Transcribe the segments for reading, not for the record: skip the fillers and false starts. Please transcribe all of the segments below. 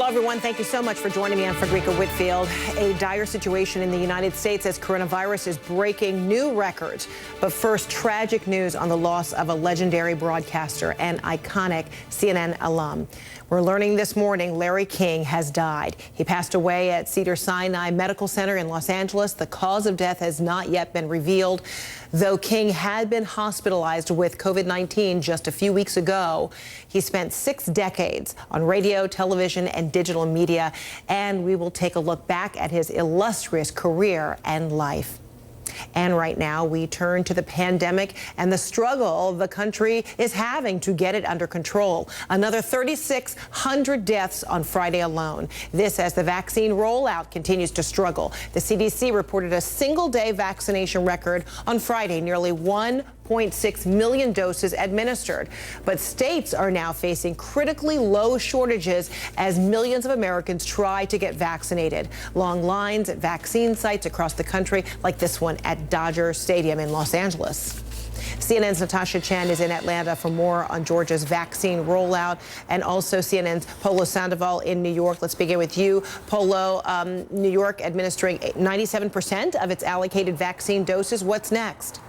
everyone. Thank you so much for joining me. I'm Frederica Whitfield. A dire situation in the United States as coronavirus is breaking new records. But first, tragic news on the loss of a legendary broadcaster and iconic CNN alum. We're learning this morning Larry King has died. He passed away at Cedars-Sinai Medical Center in Los Angeles. The cause of death has not yet been revealed. Though King had been hospitalized with COVID-19 just a few weeks ago, he spent 6 decades on radio, television, and digital media. And we will take a look back at his illustrious career and life. And right now, we turn to the pandemic and the struggle the country is having to get it under control. Another 3,600 deaths on Friday alone. This as the vaccine rollout continues to struggle. The CDC reported a single-day vaccination record on Friday, nearly 1.6 million doses administered. But states are now facing critically low shortages as millions of Americans try to get vaccinated. Long lines at vaccine sites across the country, like this one at Dodger Stadium in Los Angeles. CNN's Natasha Chen is in Atlanta for more on Georgia's vaccine rollout, and also CNN's Polo Sandoval in New York. Let's begin with you, Polo. New York administering 97% of its allocated vaccine doses. What's next?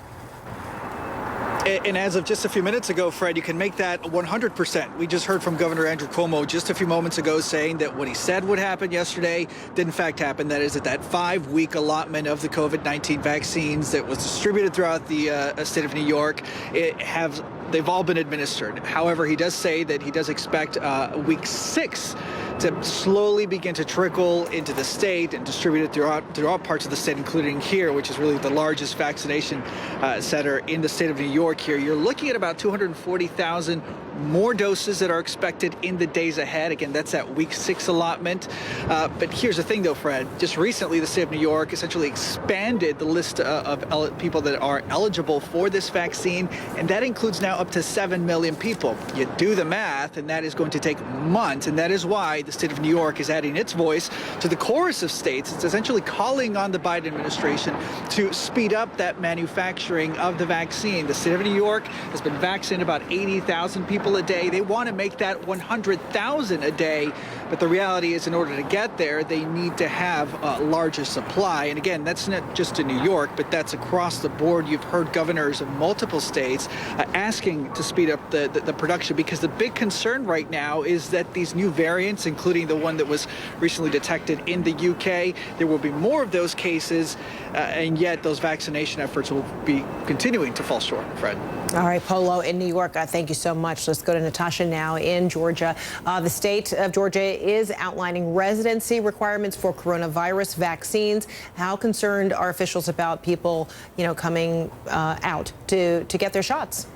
And as of just a few minutes ago, Fred, you can make that 100%. We just heard from Governor Andrew Cuomo just a few moments ago saying that what he said would happen yesterday did in fact happen. That is that 5-week allotment of the COVID-19 vaccines that was distributed throughout the state of New York. They've all been administered. However, he does say that he does expect week 6 to slowly begin to trickle into the state and distributed throughout parts of the state, including here, which is really the largest vaccination center in the state of New York here. You're looking at about 240,000 more doses that are expected in the days ahead. Again, that's that week 6 allotment. But here's the thing, though, Fred. Just recently, the state of New York essentially expanded the list of people that are eligible for this vaccine, and that includes now up to 7 million people. You do the math, and that is going to take months, and that is why the state of New York is adding its voice to the chorus of states. It's essentially calling on the Biden administration to speed up that manufacturing of the vaccine. The state of New York has been vaccinating about 80,000 people a day. They want to make that 100,000 a day, but the reality is in order to get there, they need to have a larger supply. And again, that's not just in New York, but that's across the board. You've heard governors of multiple states asking to speed up the production, because the big concern right now is that these new variants, including the one that was recently detected in the UK, there will be more of those cases, and yet those vaccination efforts will be continuing to fall short, Fred. All right, Polo in New York, thank you so much. Let's go to Natasha now in Georgia. The state of Georgia is outlining residency requirements for coronavirus vaccines. How concerned are officials about people, coming out to get their shots?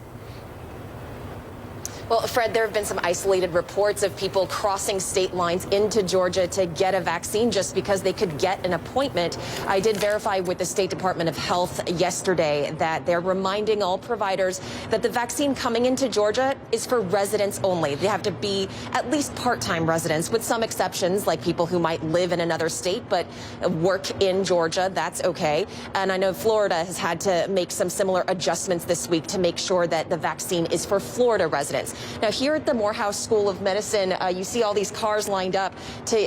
Well, Fred, there have been some isolated reports of people crossing state lines into Georgia to get a vaccine just because they could get an appointment. I did verify with the State Department of Health yesterday that they're reminding all providers that the vaccine coming into Georgia is for residents only. They have to be at least part-time residents, with some exceptions, like people who might live in another state but work in Georgia. That's okay. And I know Florida has had to make some similar adjustments this week to make sure that the vaccine is for Florida residents. Now, here at the Morehouse School of Medicine, you see all these cars lined up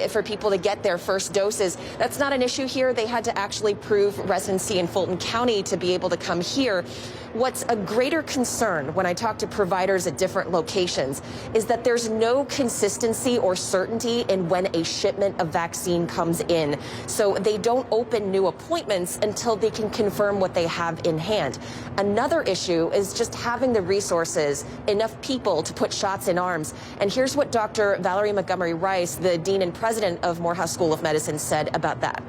for people to get their first doses. That's not an issue here. They had to actually prove residency in Fulton County to be able to come here. What's a greater concern when I talk to providers at different locations is that there's no consistency or certainty in when a shipment of vaccine comes in. So they don't open new appointments until they can confirm what they have in hand. Another issue is just having the resources, enough people to put shots in arms. And here's what Dr. Valerie Montgomery Rice, the Dean and President of Morehouse School of Medicine, said about that.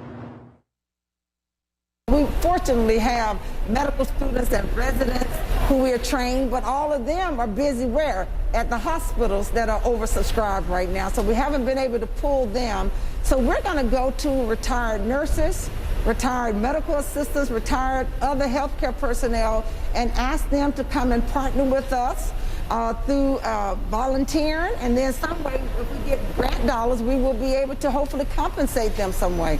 We fortunately have medical students and residents who we are trained, but all of them are busy where? At the hospitals that are oversubscribed right now. So we haven't been able to pull them. So we're going to go to retired nurses, retired medical assistants, retired other healthcare personnel, and ask them to come and partner with us through volunteering. And then some way, if we get grant dollars, we will be able to hopefully compensate them some way.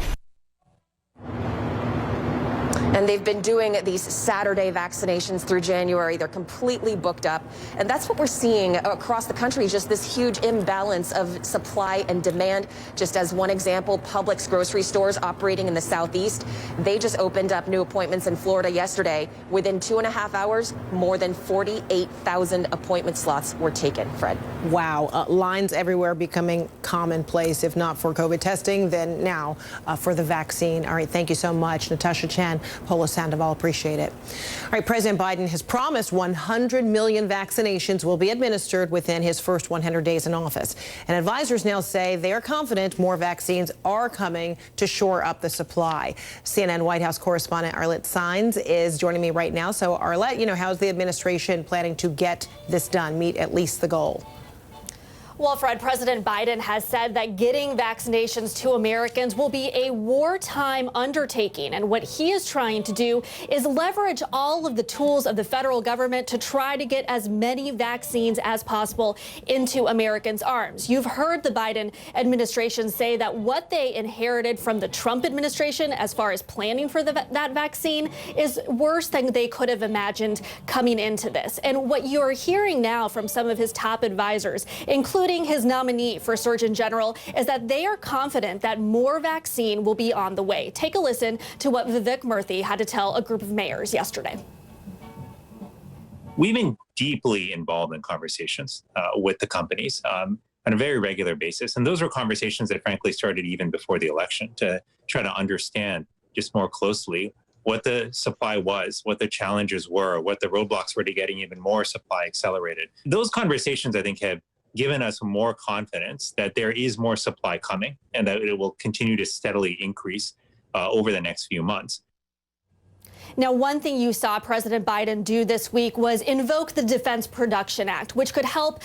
And they've been doing these Saturday vaccinations through January. They're completely booked up. And that's what we're seeing across the country, just this huge imbalance of supply and demand. Just as one example, Publix grocery stores operating in the Southeast, they just opened up new appointments in Florida yesterday. Within 2.5 hours, more than 48,000 appointment slots were taken, Fred. Wow. Lines everywhere becoming commonplace, if not for COVID testing, then now for the vaccine. All right, thank you so much, Natasha Chan, Polo Sandoval, appreciate it. All right, President Biden has promised 100 million vaccinations will be administered within his first 100 days in office. And advisors now say they are confident more vaccines are coming to shore up the supply. CNN White House correspondent Arlette Saenz is joining me right now. So Arlette, how's the administration planning to get this done, meet at least the goal? Well, Fred, President Biden has said that getting vaccinations to Americans will be a wartime undertaking. And what he is trying to do is leverage all of the tools of the federal government to try to get as many vaccines as possible into Americans' arms. You've heard the Biden administration say that what they inherited from the Trump administration as far as planning for that vaccine is worse than they could have imagined coming into this. And what you're hearing now from some of his top advisors, including his nominee for Surgeon General, is that they are confident that more vaccine will be on the way. Take a listen to what Vivek Murthy had to tell a group of mayors yesterday. We've been deeply involved in conversations with the companies on a very regular basis. And those were conversations that frankly started even before the election to try to understand just more closely what the supply was, what the challenges were, what the roadblocks were to getting even more supply accelerated. Those conversations, I think, have given us more confidence that there is more supply coming and that it will continue to steadily increase over the next few months. Now, one thing you saw President Biden do this week was invoke the Defense Production Act, which could help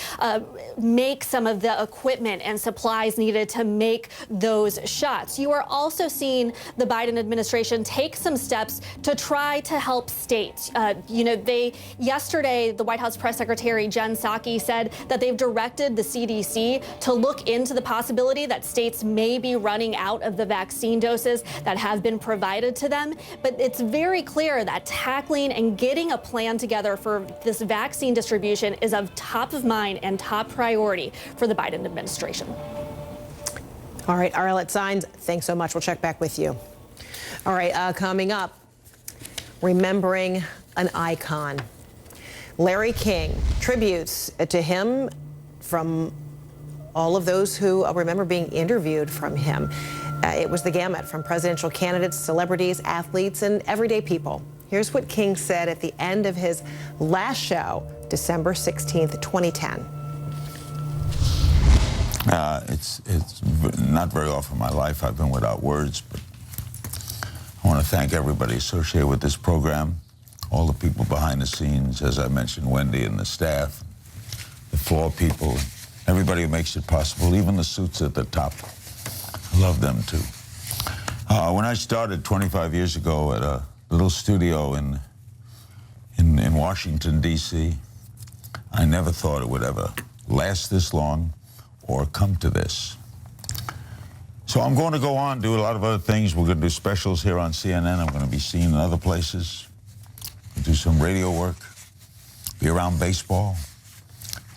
make some of the equipment and supplies needed to make those shots. You are also seeing the Biden administration take some steps to try to help states. Yesterday, the White House press secretary Jen Psaki said that they've directed the CDC to look into the possibility that states may be running out of the vaccine doses that have been provided to them. But it's very clear that tackling and getting a plan together for this vaccine distribution is of top of mind and top priority for the Biden administration. All right, Arlette Saenz, thanks so much. We'll check back with you. All right, coming up, remembering an icon. Larry King, tributes to him from all of those who remember being interviewed from him. It was the gamut from presidential candidates, celebrities, athletes, and everyday people. Here's what King said at the end of his last show, December 16th, 2010. It's not very often in my life I've been without words, but I want to thank everybody associated with this program, all the people behind the scenes, as I mentioned, Wendy and the staff, the floor people, everybody who makes it possible, even the suits at the top. I love them too. When I started 25 years ago at a little studio in Washington, D.C., I never thought it would ever last this long or come to this. So I'm going to go on, do a lot of other things. We're going to do specials here on CNN. I'm going to be seen in other places, do some radio work, be around baseball.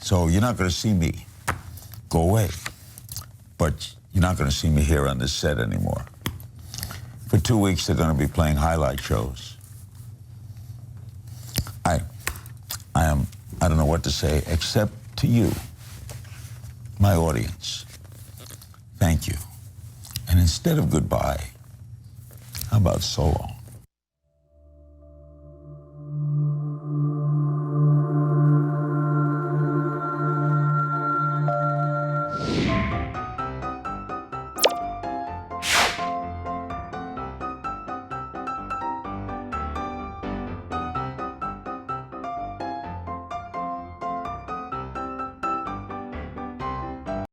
So you're not going to see me go away, but you're not going to see me here on this set anymore. For 2 weeks, they're going to be playing highlight shows. I don't know what to say except to you, my audience. Thank you. And instead of goodbye, how about so long?